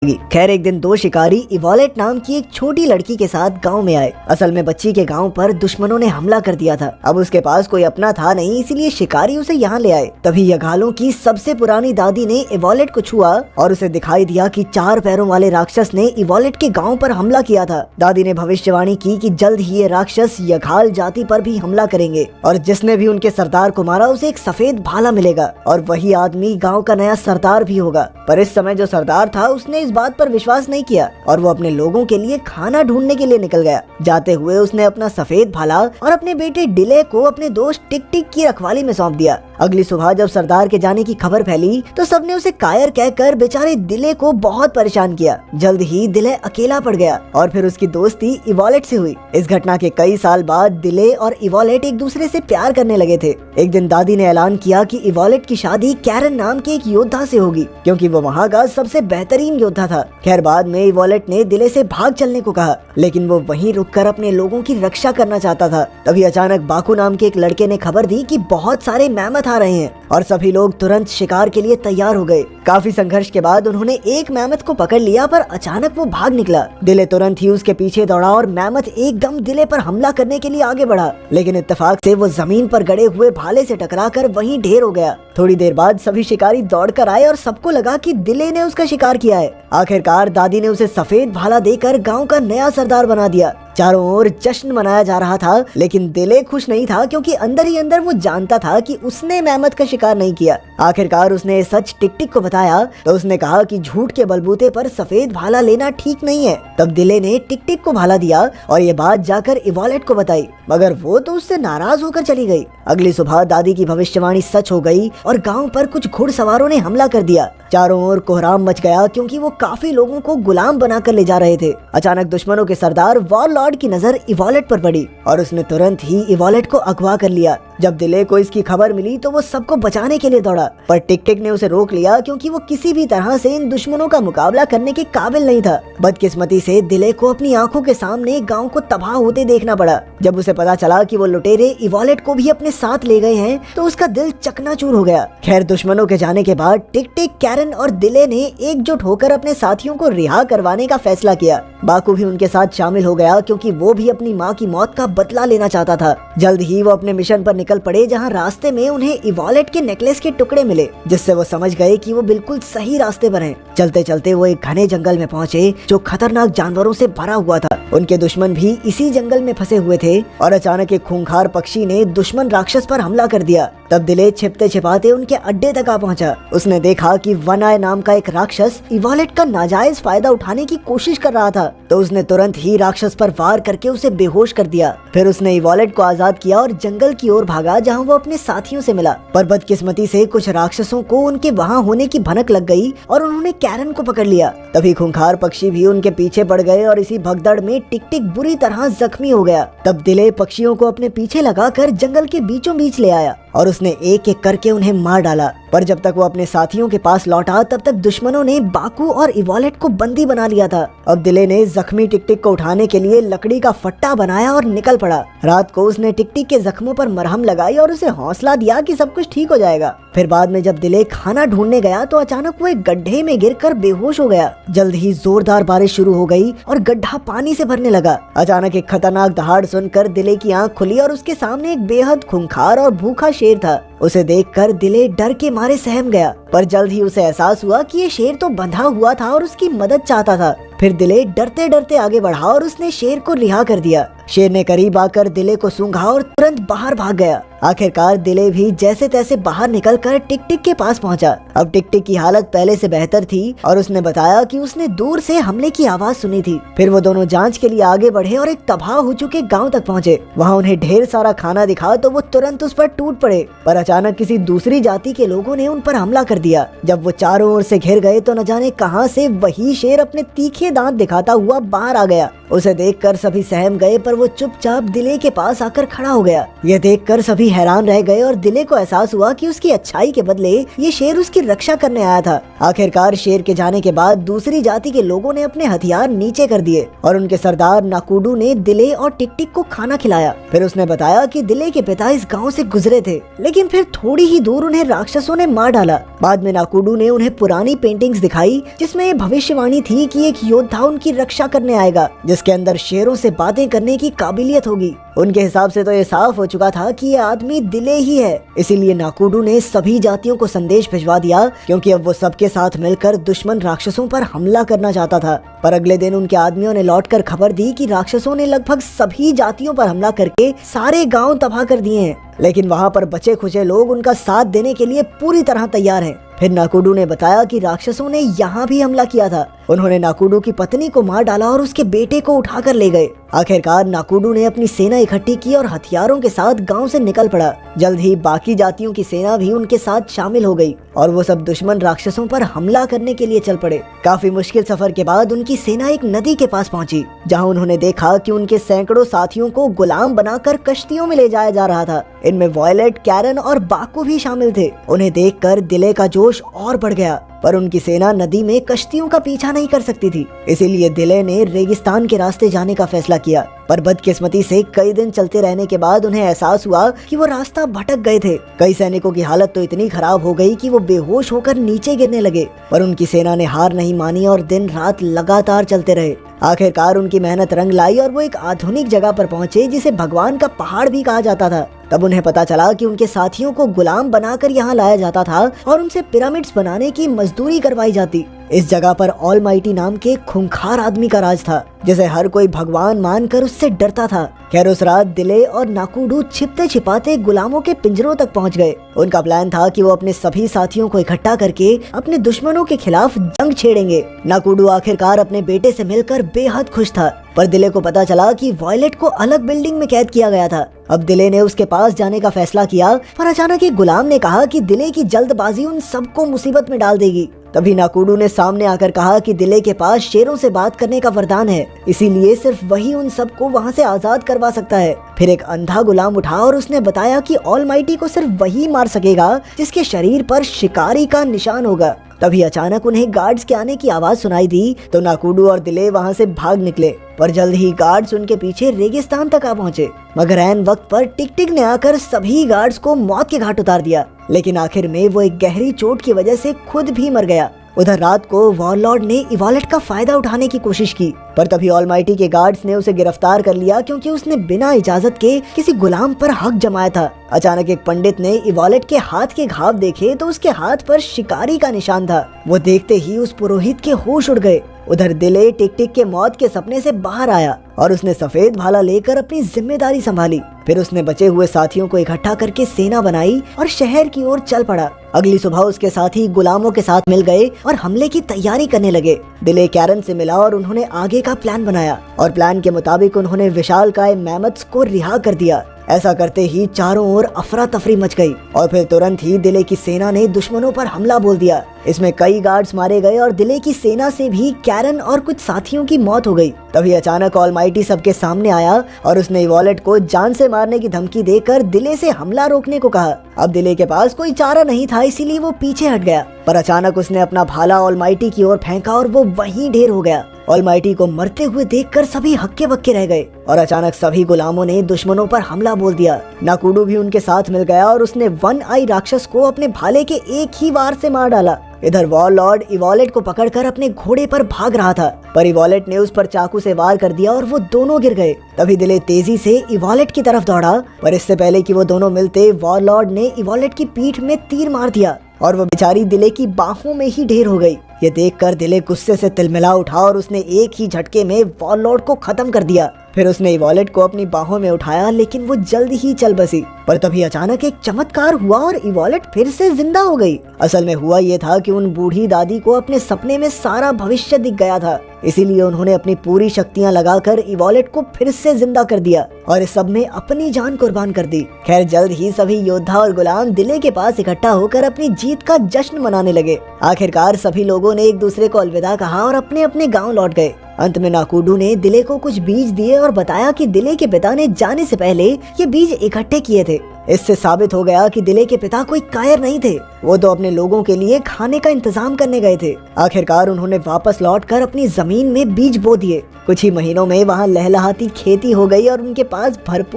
खैर एक दिन दो शिकारी इवॉलेट नाम की एक छोटी लड़की के साथ गांव में आए। असल में बच्ची के गांव पर दुश्मनों ने हमला कर दिया था। अब उसके पास कोई अपना था नहीं, इसीलिए शिकारी उसे यहाँ ले आए। तभी यगालों की सबसे पुरानी दादी ने इवॉलेट को छुआ और उसे दिखाई दिया कि 4 पैरों वाले राक्षस ने इवॉलेट के गाँव पर हमला किया था। दादी ने भविष्यवाणी की कि जल्द ही ये राक्षस यगाल जाति पर भी हमला करेंगे और जिसने भी उनके सरदार को मारा उसे एक सफेद भाला मिलेगा और वही आदमी गाँव का नया सरदार भी होगा। पर इस समय जो सरदार था उसने इस बात पर विश्वास नहीं किया और वो अपने लोगों के लिए खाना ढूंढने के लिए निकल गया। जाते हुए उसने अपना सफेद भाला और अपने बेटे डिले को अपने दोस्त टिक टिक की रखवाली में सौंप दिया। अगली सुबह जब सरदार के जाने की खबर फैली तो सबने उसे कायर कहकर बेचारे दिले को बहुत परेशान किया। जल्द ही दिले अकेला पड़ गया और फिर उसकी दोस्ती इवॉलेट से हुई। इस घटना के कई साल बाद दिले और इवॉलेट एक दूसरे से प्यार करने लगे थे। एक दिन दादी ने ऐलान किया कि इवॉलेट की शादी कैरन नाम के एक योद्धा से होगी, क्योंकि वो वहाँ का सबसे बेहतरीन योद्धा था। खैर बाद में इवॉलेट ने दिले से भाग चलने को कहा, लेकिन वो वहीं रुककर अपने लोगों की रक्षा करना चाहता था। तभी अचानक बाकू नाम के एक लड़के ने खबर दी कि बहुत सारे मैमथ आ रहे हैं और सभी लोग तुरंत शिकार के लिए तैयार हो गए। काफी संघर्ष के बाद उन्होंने एक मैमथ को पकड़ लिया, पर अचानक वो भाग निकला। दिले तुरंत ही उसके पीछे दौड़ा और मैमथ एकदम दिले पर हमला करने के लिए आगे बढ़ा, लेकिन इत्तेफाक से वो जमीन पर गड़े हुए भाले से टकराकर वहीं ढेर हो गया। थोड़ी देर बाद सभी शिकारी दौड़कर आए और सबको लगा कि दिले ने उसका शिकार किया है। आखिरकार दादी ने उसे सफेद भाला देकर गांव का नया सरदार बना दिया। चारों ओर जश्न मनाया जा रहा था, लेकिन दिले खुश नहीं था, क्योंकि अंदर ही अंदर वो जानता था कि उसने मैमथ का शिकार नहीं किया। आखिरकार उसने सच टिक टिक को बताया तो उसने कहा कि झूठ के बलबूते पर सफेद भाला लेना ठीक नहीं है। तब दिले ने टिक टिक को भाला दिया और ये बात जाकर इवॉलेट को बताई, मगर वो तो उससे नाराज होकर चली गई। अगली सुबह दादी की भविष्यवाणी सच हो गई और गांव पर कुछ घुड़सवारों ने हमला कर दिया। चारों ओर कोहराम मच गया, क्योंकि वो काफी लोगों को गुलाम बनाकर ले जा रहे थे। अचानक दुश्मनों के सरदार वॉरलॉर्ड की नजर इवॉलेट पर पड़ी और उसने तुरंत ही इवॉलेट को अगवा कर लिया। जब दिले को इसकी खबर मिली तो वो सबको बचाने के लिए दौड़ा, पर टिक टिक ने उसे रोक लिया, क्योंकि वो किसी भी तरह से इन दुश्मनों का मुकाबला करने के काबिल नहीं था। बदकिस्मती से दिले को अपनी आंखों के सामने गांव को तबाह होते देखना पड़ा। जब उसे पता चला कि वो लुटेरे इवॉलेट को भी अपने साथ ले गए हैं तो उसका दिल चकनाचूर हो गया। खैर दुश्मनों के जाने के बाद टिक टिक, कैरन और दिले ने एकजुट होकर अपने साथियों को रिहा करवाने का फैसला किया। बाकू भी उनके साथ शामिल हो गया, क्योंकि वो भी अपनी माँ की मौत का बदला लेना चाहता था। जल्द ही वो अपने मिशन पर निकल पड़े, जहाँ रास्ते में उन्हें इवॉलेट के नेकलेस के टुकड़े मिले, जिससे वो समझ गए कि वो बिल्कुल सही रास्ते पर हैं। चलते चलते वो एक घने जंगल में पहुँचे जो खतरनाक जानवरों से भरा हुआ था। उनके दुश्मन भी इसी जंगल में फंसे हुए थे और अचानक एक खूंखार पक्षी ने दुश्मन राक्षस पर हमला कर दिया। तब दिले छिपते छिपाते उनके अड्डे तक आ पहुंचा। उसने देखा कि वन आय नाम का एक राक्षस इवॉलेट का नाजायज फायदा उठाने की कोशिश कर रहा था, तो उसने तुरंत ही राक्षस पर वार करके उसे बेहोश कर दिया। फिर उसने इवॉलेट को आजाद किया और जंगल की ओर भागा, जहां वो अपने साथियों से मिला। पर बदकिस्मती से कुछ राक्षसों को उनके वहां होने की भनक लग गई और उन्होंने कैरन को पकड़ लिया। तभी खूंखार पक्षी भी उनके पीछे पड़ गए और इसी भगदड़ में टिक टिक बुरी तरह जख्मी हो गया। तब दिले पक्षियों को अपने पीछे लगाकर जंगल के बीचों बीच ले आया और उसने एक एक करके उन्हें मार डाला। पर जब तक वो अपने साथियों के पास लौटा तब तक दुश्मनों ने बाकू और इवॉलेट को बंदी बना लिया था। अब दिले ने जख्मी टिक टिक को उठाने के लिए लकड़ी का फट्टा बनाया और निकल पड़ा। रात को उसने टिक टिक के जख्मों पर मरहम लगाई और उसे हौसला दिया कि सब कुछ ठीक हो जाएगा। फिर बाद में जब दिले खाना ढूंढने गया तो अचानक वो एक गड्ढे में गिरकर बेहोश हो गया। जल्द ही जोरदार बारिश शुरू हो गई और गड्ढा पानी से भरने लगा। अचानक एक खतरनाक दहाड़ सुनकर दिले की आंख खुली और उसके सामने एक बेहद खूंखार और भूखा शेर था। उसे देखकर दिले डर के मारे सहम गया, पर जल्द ही उसे एहसास हुआ कि ये शेर तो बंधा हुआ था और उसकी मदद चाहता था। फिर दिले डरते डरते आगे बढ़ा और उसने शेर को रिहा कर दिया। शेर ने करीब आकर दिले को सूंघा और तुरंत बाहर भाग गया। आखिरकार दिले भी जैसे तैसे बाहर निकलकर टिक टिक के पास पहुंचा। अब टिक टिक की हालत पहले से बेहतर थी और उसने बताया कि उसने दूर से हमले की आवाज सुनी थी। फिर वो दोनों जांच के लिए आगे बढ़े और एक तबाह हो चुके गांव तक पहुंचे। वहां उन्हें ढेर सारा खाना दिखा तो वो तुरंत उस पर टूट पड़े, पर अचानक किसी दूसरी जाति के लोगों ने उन पर हमला कर दिया। जब वो चारों ओर से घिर गए तो न जाने कहां से वही शेर अपने तीखे दांत दिखाता हुआ बाहर आ गया उसे देखकर सभी सहम गए, पर वो चुपचाप दिले के पास आकर खड़ा हो गया। ये देखकर सभी हैरान रह गए और दिले को एहसास हुआ कि उसकी अच्छाई के बदले ये शेर उसकी रक्षा करने आया था। आखिरकार शेर के जाने के बाद दूसरी जाति के लोगों ने अपने हथियार नीचे कर दिए और उनके सरदार नाकुडू ने दिले और टिक-टिक को खाना खिलाया। फिर उसने बताया कि दिले के पिता इस गांव से गुजरे थे, लेकिन फिर थोड़ी ही दूर उन्हें राक्षसों ने मार डाला। बाद में नाकुडू ने उन्हें पुरानी पेंटिंग्स दिखाई जिसमें ये भविष्यवाणी थी कि एक योद्धा उनकी रक्षा करने आएगा जिसके अंदर शेरों से बातें करने की काबिलियत होगी। उनके हिसाब से तो ये साफ हो चुका था कि ये आदमी दिले ही है। इसीलिए नाकुडू ने सभी जातियों को संदेश भिजवा दिया, क्योंकि अब वो सबके साथ मिलकर दुश्मन राक्षसों पर हमला करना चाहता था। पर अगले दिन उनके आदमियों ने लौटकर खबर दी कि राक्षसों ने लगभग सभी जातियों पर हमला करके सारे गांव तबाह कर दिए हैं, लेकिन वहाँ पर बचे खुचे लोग उनका साथ देने के लिए पूरी तरह तैयार हैं। फिर नाकुडू ने बताया कि राक्षसों ने यहाँ भी हमला किया था। उन्होंने नाकुडू की पत्नी को मार डाला और उसके बेटे को उठाकर ले गए। आखिरकार नाकुडू ने अपनी सेना इकट्ठी की और हथियारों के साथ गांव से निकल पड़ा। जल्द ही बाकी जातियों की सेना भी उनके साथ शामिल हो गई और वो सब दुश्मन राक्षसों पर हमला करने के लिए चल पड़े। काफी मुश्किल सफर के बाद उनकी सेना एक नदी के पास पहुंची, जहां उन्होंने देखा कि उनके सैकड़ों साथियों को गुलाम बनाकर कश्तियों में ले जाया जा रहा था। इनमें वॉयलेट, कैरन और बाकू भी शामिल थे। उन्हें देखकर दिले का जोश और बढ़ गया, पर उनकी सेना नदी में कश्तियों का पीछा नहीं कर सकती थी। इसीलिए दिले ने रेगिस्तान के रास्ते जाने का फैसला किया। पर बदकिस्मती से कई दिन चलते रहने के बाद उन्हें एहसास हुआ कि वो रास्ता भटक गए थे। कई सैनिकों की हालत तो इतनी खराब हो गई कि वो बेहोश होकर नीचे गिरने लगे, पर उनकी सेना ने हार नहीं मानी और दिन रात लगातार चलते रहे। आखिरकार उनकी मेहनत रंग लाई और वो एक आधुनिक जगह पर पहुंचे जिसे भगवान का पहाड़ भी कहा जाता था। तब उन्हें पता चला कि उनके साथियों को गुलाम बनाकर यहाँ लाया जाता था और उनसे पिरामिड्स बनाने की मजदूरी करवाई जाती। इस जगह पर ऑलमाइटी नाम के खूंखार आदमी का राज था, जिसे हर कोई भगवान मानकर उससे डरता था। खैर उस रात दिले और नाकुडू छिपते छिपाते गुलामों के पिंजरों तक पहुंच गए। उनका प्लान था कि वो अपने सभी साथियों को इकट्ठा करके अपने दुश्मनों के खिलाफ जंग छेड़ेंगे। नाकुडू आखिरकार अपने बेटे से मिलकर बेहद खुश था, पर दिले को पता चला कि वॉयलेट को अलग बिल्डिंग में कैद किया गया था। अब दिले ने उसके पास जाने का फैसला किया, पर अचानक एक गुलाम ने कहा कि दिले की जल्दबाजी उन सबको मुसीबत में डाल देगी। तभी नाकुडू ने सामने आकर कहा कि दिले के पास शेरों से बात करने का वरदान है, इसीलिए सिर्फ वही उन सबको वहाँ से आजाद करवा सकता है। फिर एक अंधा गुलाम उठा और उसने बताया कि ऑलमाइटी को सिर्फ वही मार सकेगा जिसके शरीर पर शिकारी का निशान होगा। तभी अचानक उन्हें गार्ड्स के आने की आवाज सुनाई दी, तो नाकुडू और दिले वहाँ से भाग निकले। पर जल्द ही गार्ड्स उनके पीछे रेगिस्तान तक आ पहुँचे, मगर ऐन वक्त पर टिक-टिक ने आकर सभी गार्ड्स को मौत के घाट उतार दिया। लेकिन आखिर में वो एक गहरी चोट की वजह से खुद भी मर गया। उधर रात को वॉरलॉर्ड ने इवॉलेट का फायदा उठाने की कोशिश की, पर तभी ऑलमाइटी के गार्ड्स ने उसे गिरफ्तार कर लिया, क्योंकि उसने बिना इजाजत के किसी गुलाम पर हक जमाया था। अचानक एक पंडित ने इवॉलेट के हाथ के घाव देखे तो उसके हाथ पर शिकारी का निशान था। वो देखते ही उस पुरोहित के होश उड़ गए। उधर दिले टिक-टिक के मौत के सपने से बाहर आया और उसने सफेद भाला लेकर अपनी जिम्मेदारी संभाली। फिर उसने बचे हुए साथियों को इकट्ठा करके सेना बनाई और शहर की ओर चल पड़ा। अगली सुबह उसके साथी गुलामों के साथ मिल गए और हमले की तैयारी करने लगे। दिले कैरन से मिला और उन्होंने आगे का प्लान बनाया और प्लान के मुताबिक उन्होंने विशालकाय मैमथ्स को रिहा कर दिया। ऐसा करते ही चारों ओर अफरा तफरी मच गई और फिर तुरंत ही दिले की सेना ने दुश्मनों पर हमला बोल दिया। इसमें कई गार्ड्स मारे गए और दिले की सेना से भी कैरन और कुछ साथियों की मौत हो गई। तभी अचानक ऑलमाइटी सबके सामने आया और उसने इवॉलेट को जान से मारने की धमकी देकर दिले से हमला रोकने को कहा। अब दिले के पास कोई चारा नहीं था, इसीलिए वो पीछे हट गया, पर अचानक उसने अपना भाला ऑलमाइटी की ओर फेंका और वो वहीं ढेर हो गया। ऑलमाइटी को मरते हुए देखकर सभी हक्के बक्के रह गए और अचानक सभी गुलामों ने दुश्मनों पर हमला बोल दिया। नाकुडू भी उनके साथ मिल गया और उसने वन आई राक्षस को अपने भाले के एक ही वार से मार डाला। इधर वॉरलॉर्ड इवॉलेट को पकड़कर अपने घोड़े पर भाग रहा था, पर इवॉलेट ने उस पर चाकू से वार कर दिया और वो दोनों गिर गए। तभी दिले तेजी से इवॉलेट की तरफ दौड़ा, पर इससे पहले कि वो दोनों मिलते, वॉरलॉर्ड ने इवॉलेट की पीठ में तीर मार दिया और वो बेचारी दिले की बाहों में ही ढेर हो गई। ये देखकर दिले गुस्से से तिलमिला उठा और उसने एक ही झटके में वॉरलॉर्ड को खत्म कर दिया। फिर उसने इवॉलेट को अपनी बाहों में उठाया, लेकिन वो जल्द ही चल बसी। पर तभी अचानक एक चमत्कार हुआ और इवॉलेट फिर से जिंदा हो गई। असल में हुआ ये था कि उन बूढ़ी दादी को अपने सपने में सारा भविष्य दिख गया था, इसीलिए उन्होंने अपनी पूरी शक्तियां लगाकर इवॉलेट को फिर से जिंदा कर दिया और इस सब में अपनी जान कुर्बान कर दी। खैर जल्द ही सभी योद्धा और गुलाम दिले के पास इकट्ठा होकर अपनी जीत का जश्न मनाने लगे। आखिरकार सभी लोगों ने एक दूसरे को अलविदा कहा और अपने अपने गाँव लौट गए। अंत में नाकुडू ने दिले को कुछ बीज दिए और बताया कि दिले के पिता ने जाने से पहले ये बीज इकट्ठे किए थे। इससे साबित हो गया कि दिले के पिता कोई कायर नहीं थे, वो तो अपने लोगों के लिए खाने का इंतजाम करने गए थे। आखिरकार उन्होंने वापस लौटकर अपनी जमीन में बीज बो दिए। कुछ ही महीनों में वहाँ लहलहाती खेती हो गई और उनके पास भरपूर